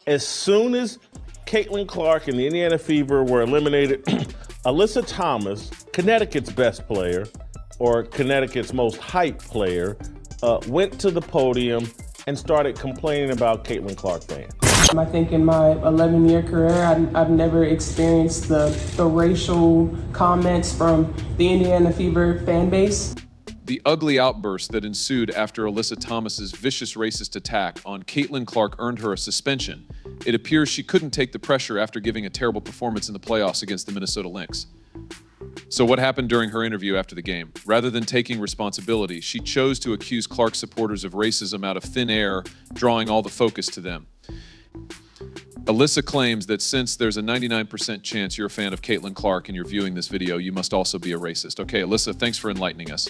As soon as Caitlin Clark and the Indiana Fever were eliminated, ALYSSA Thomas, Connecticut's best player, or Connecticut's most hyped player, went to the podium and started complaining about Caitlin Clark fans. I think in my 11-year career, I've never experienced the racial comments from the Indiana Fever fan base. The ugly outburst that ensued after ALYSSA Thomas's vicious racist attack on Caitlin Clark earned her a suspension. It appears she couldn't take the pressure after giving a terrible performance in the playoffs against the Minnesota Lynx. So what happened during her interview after the game? Rather than taking responsibility, she chose to accuse Clark supporters of racism out of thin air, drawing all the focus to them. ALYSSA claims that since there's a 99% chance you're a fan of Caitlin Clark and you're viewing this video, you must also be a racist. Okay, ALYSSA, thanks for enlightening us.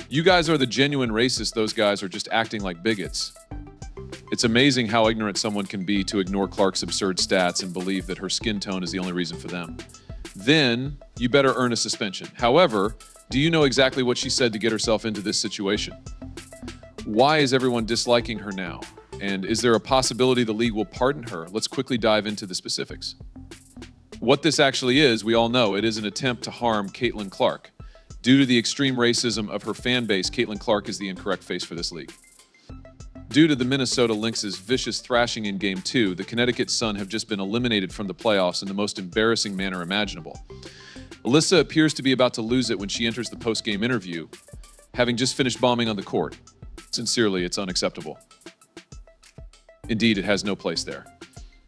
You guys are the genuine racists. Those guys are just acting like bigots. It's amazing how ignorant someone can be to ignore Clark's absurd stats and believe that her skin tone is the only reason for them. Then you better earn a suspension. However, do you know exactly what she said to get herself into this situation? Why is everyone disliking her now? And is there a possibility the league will pardon her? Let's quickly dive into the specifics. What this actually is, we all know, it is an attempt to harm Caitlin Clark. Due to the extreme racism of her fan base, Caitlin Clark is the incorrect face for this league. Due to the Minnesota Lynx's vicious thrashing in Game 2, the Connecticut Sun have just been eliminated from the playoffs in the most embarrassing manner imaginable. ALYSSA appears to be about to lose it when she enters the post-game interview, having just finished bombing on the court. Sincerely, it's unacceptable. Indeed, it has no place there.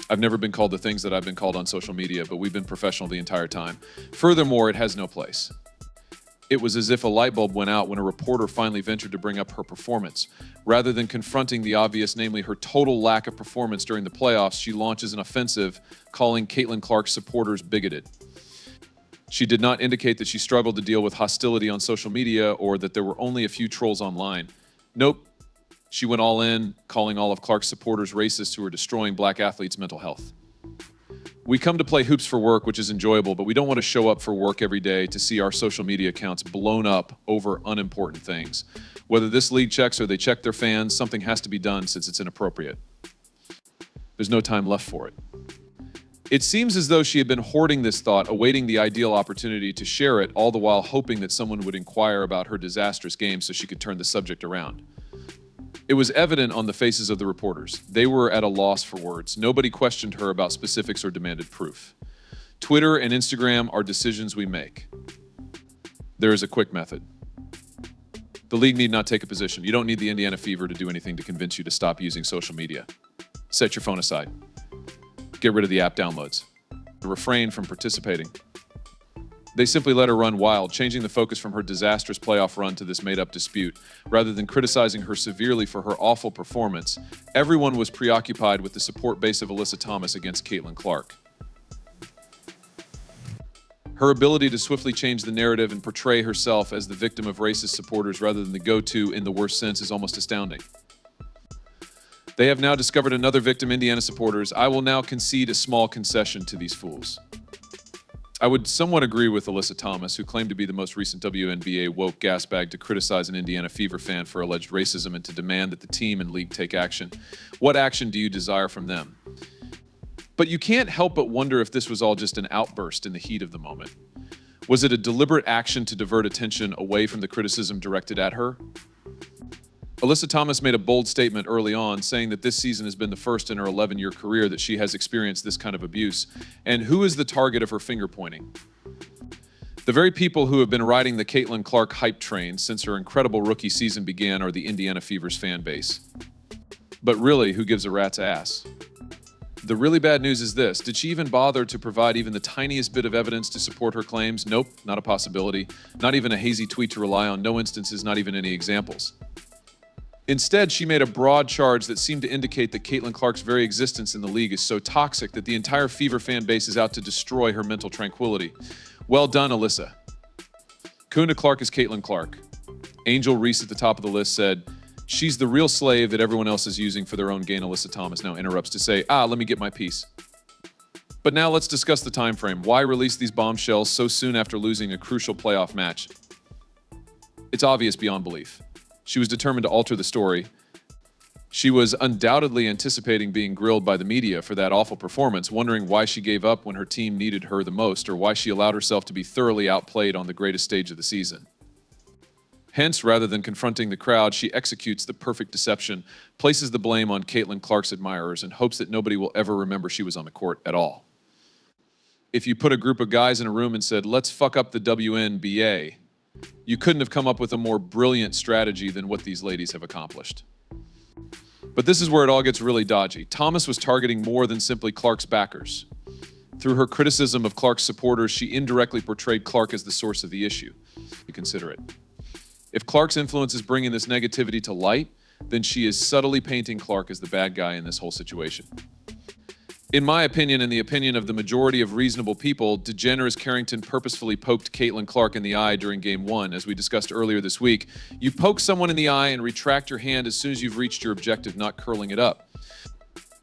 I've never been called the things that I've been called on social media, but we've been professional the entire time. Furthermore, it has no place. It was as if a light bulb went out when a reporter finally ventured to bring up her performance. Rather than confronting the obvious, namely her total lack of performance during the playoffs, she launches an offensive, calling Caitlin Clark's supporters bigoted. She did not indicate that she struggled to deal with hostility on social media or that there were only a few trolls online. Nope. She went all in, calling all of Clark's supporters racists who are destroying black athletes' mental health. We come to play hoops for work, which is enjoyable, but we don't want to show up for work every day to see our social media accounts blown up over unimportant things. Whether this league checks or they check their fans, something has to be done since it's inappropriate. There's no time left for it. It seems as though she had been hoarding this thought, awaiting the ideal opportunity to share it, all the while hoping that someone would inquire about her disastrous game so she could turn the subject around. It was evident on the faces of the reporters. They were at a loss for words. Nobody questioned her about specifics or demanded proof. Twitter and Instagram are decisions we make. There is a quick method. The league need not take a position. You don't need the Indiana Fever to do anything to convince you to stop using social media. Set your phone aside. Get rid of the app downloads. Refrain from participating. They simply let her run wild, changing the focus from her disastrous playoff run to this made-up dispute. Rather than criticizing her severely for her awful performance, everyone was preoccupied with the support base of ALYSSA Thomas against Caitlin Clark. Her ability to swiftly change the narrative and portray herself as the victim of racist supporters rather than the go-to in the worst sense is almost astounding. They have now discovered another victim, Indiana supporters. I will now concede a small concession to these fools. I would somewhat agree with ALYSSA Thomas, who claimed to be the most recent WNBA woke gasbag to criticize an Indiana Fever fan for alleged racism and to demand that the team and league take action. What action do you desire from them? But you can't help but wonder if this was all just an outburst in the heat of the moment. Was it a deliberate action to divert attention away from the criticism directed at her? ALYSSA Thomas made a bold statement early on, saying that this season has been the first in her 11-year career that she has experienced this kind of abuse. And who is the target of her finger pointing? The very people who have been riding the Caitlin Clark hype train since her incredible rookie season began are the Indiana Fever's fan base. But really, who gives a rat's ass? The really bad news is this: did she even bother to provide even the tiniest bit of evidence to support her claims? Nope, not a possibility. Not even a hazy tweet to rely on, no instances, not even any examples. Instead, she made a broad charge that seemed to indicate that Caitlin Clark's very existence in the league is so toxic that the entire Fever fan base is out to destroy her mental tranquility. Well done, ALYSSA. Kunda Clark is Caitlin Clark. Angel Reese at the top of the list said, she's the real slave that everyone else is using for their own gain. ALYSSA Thomas now interrupts to say, let me get my piece. But now let's discuss the time frame. Why release these bombshells so soon after losing a crucial playoff match? It's obvious beyond belief. She was determined to alter the story. She was undoubtedly anticipating being grilled by the media for that awful performance, wondering why she gave up when her team needed her the most, or why she allowed herself to be thoroughly outplayed on the greatest stage of the season. Hence, rather than confronting the crowd, she executes the perfect deception, places the blame on Caitlin Clark's admirers, and hopes that nobody will ever remember she was on the court at all. If you put a group of guys in a room and said, "Let's fuck up the WNBA," you couldn't have come up with a more brilliant strategy than what these ladies have accomplished. But this is where it all gets really dodgy. Thomas was targeting more than simply Clark's backers. Through her criticism of Clark's supporters, she indirectly portrayed Clark as the source of the issue. You consider it. If Clark's influence is bringing this negativity to light, then she is subtly painting Clark as the bad guy in this whole situation. In my opinion, and the opinion of the majority of reasonable people, DeGeneres Carrington purposefully poked Caitlin Clark in the eye during Game 1, as we discussed earlier this week. You poke someone in the eye and retract your hand as soon as you've reached your objective, not curling it up.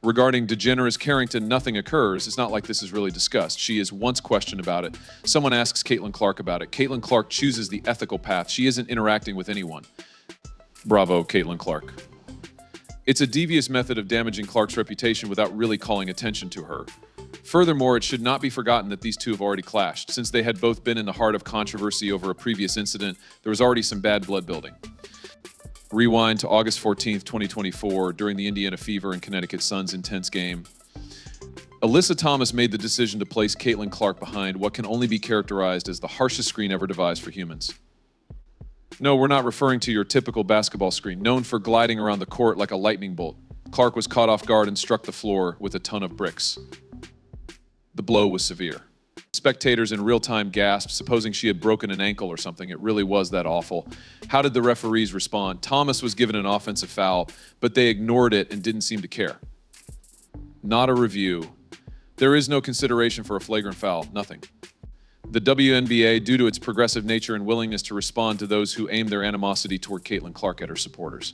Regarding DeGeneres Carrington, nothing occurs. It's not like this is really discussed. She is once questioned about it. Someone asks Caitlin Clark about it. Caitlin Clark chooses the ethical path. She isn't interacting with anyone. Bravo, Caitlin Clark. It's a devious method of damaging Clark's reputation without really calling attention to her. Furthermore, it should not be forgotten that these two have already clashed. Since they had both been in the heart of controversy over a previous incident, there was already some bad blood building. Rewind to August 14th, 2024, during the Indiana Fever and Connecticut Sun's intense game. ALYSSA Thomas made the decision to place Caitlin Clark behind what can only be characterized as the harshest screen ever devised for humans. No, we're not referring to your typical basketball screen, known for gliding around the court like a lightning bolt. Clark was caught off guard and struck the floor with a ton of bricks. The blow was severe. Spectators in real time gasped, supposing she had broken an ankle or something. It really was that awful. How did the referees respond? Thomas was given an offensive foul, but they ignored it and didn't seem to care. Not a review. There is no consideration for a flagrant foul, nothing. The WNBA, due to its progressive nature and willingness to respond to those who aim their animosity toward Caitlin Clark at her supporters.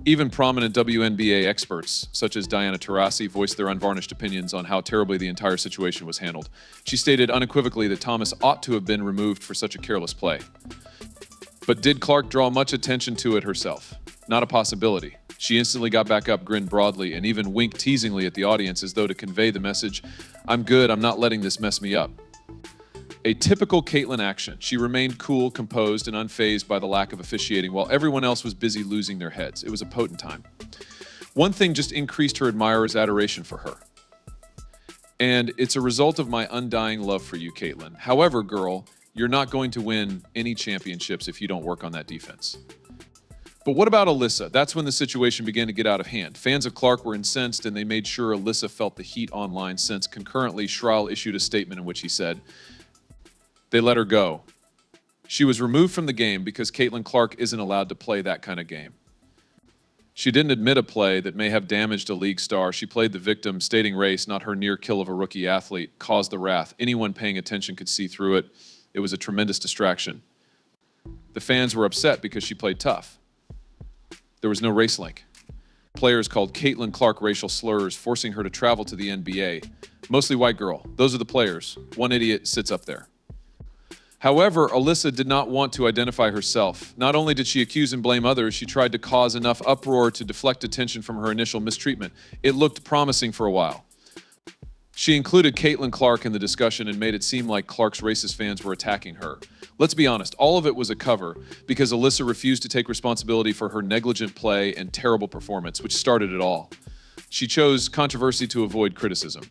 Even prominent WNBA experts, such as Diana Taurasi, voiced their unvarnished opinions on how terribly the entire situation was handled. She stated unequivocally that Thomas ought to have been removed for such a careless play. But did Clark draw much attention to it herself? Not a possibility. She instantly got back up, grinned broadly, and even winked teasingly at the audience as though to convey the message, "I'm good, I'm not letting this mess me up." A typical Caitlin action. She remained cool, composed, and unfazed by the lack of officiating while everyone else was busy losing their heads. It was a potent time. One thing just increased her admirers' adoration for her. And it's a result of my undying love for you, Caitlin. However, girl, you're not going to win any championships if you don't work on that defense. But what about ALYSSA? That's when the situation began to get out of hand. Fans of Clark were incensed, and they made sure ALYSSA felt the heat online, since concurrently Schreil issued a statement in which he said, they let her go. She was removed from the game because Caitlin Clark isn't allowed to play that kind of game. She didn't admit a play that may have damaged a league star. She played the victim, stating race, not her near kill of a rookie athlete, caused the wrath. Anyone paying attention could see through it. It was a tremendous distraction. The fans were upset because she played tough. There was no race link. Players called Caitlin Clark racial slurs, forcing her to travel to the NBA. Mostly white girl. Those are the players. One idiot sits up there. However, ALYSSA did not want to identify herself. Not only did she accuse and blame others, she tried to cause enough uproar to deflect attention from her initial mistreatment. It looked promising for a while. She included Caitlin Clark in the discussion and made it seem like Clark's racist fans were attacking her. Let's be honest, all of it was a cover because ALYSSA refused to take responsibility for her negligent play and terrible performance, which started it all. She chose controversy to avoid criticism.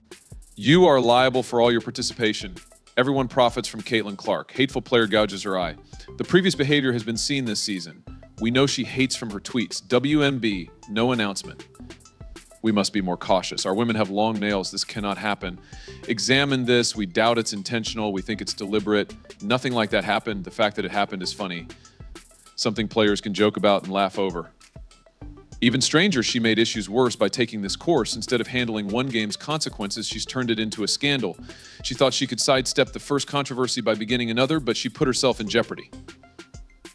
You are liable for all your participation. Everyone profits from Caitlin Clark. Hateful player gouges her eye. The previous behavior has been seen this season. We know she hates from her tweets. WNB, no announcement. We must be more cautious. Our women have long nails. This cannot happen. Examine this. We doubt it's intentional. We think it's deliberate. Nothing like that happened. The fact that it happened is funny. Something players can joke about and laugh over. Even stranger, she made issues worse by taking this course. Instead of handling one game's consequences, she's turned it into a scandal. She thought she could sidestep the first controversy by beginning another, but she put herself in jeopardy.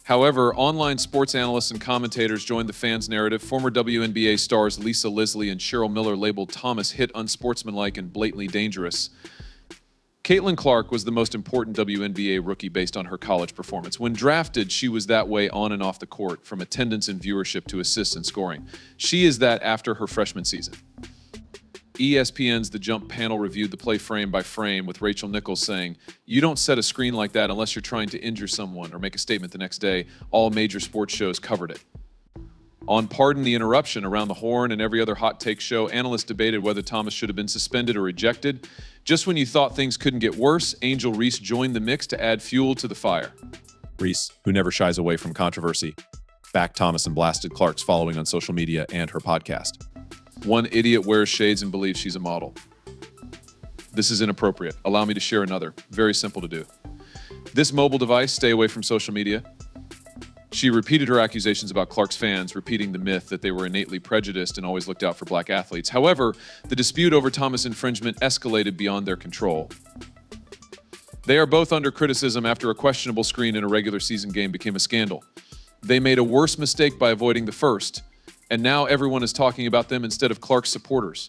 However, online sports analysts and commentators joined the fans' narrative. Former WNBA stars Lisa Leslie and Cheryl Miller labeled Thomas hit unsportsmanlike and blatantly dangerous. Caitlin Clark was the most important WNBA rookie based on her college performance. When drafted, she was that way on and off the court, from attendance and viewership to assists and scoring. She is that after her freshman season. ESPN's The Jump panel reviewed the play frame by frame, with Rachel Nichols saying, "You don't set a screen like that unless you're trying to injure someone or make a statement the next day." All major sports shows covered it. On Pardon the Interruption, Around the Horn, and every other hot take show, analysts debated whether Thomas should have been suspended or ejected. Just when you thought things couldn't get worse, Angel Reese joined the mix to add fuel to the fire. Reese, who never shies away from controversy, backed Thomas and blasted Clark's following on social media and her podcast. One idiot wears shades and believes she's a model. This is inappropriate. Allow me to share another. Very simple to do. This mobile device, stay away from social media. She repeated her accusations about Clark's fans, repeating the myth that they were innately prejudiced and always looked out for black athletes. However, the dispute over Thomas infringement escalated beyond their control. They are both under criticism after a questionable screen in a regular season game became a scandal. They made a worse mistake by avoiding the first, and now everyone is talking about them instead of Clark's supporters.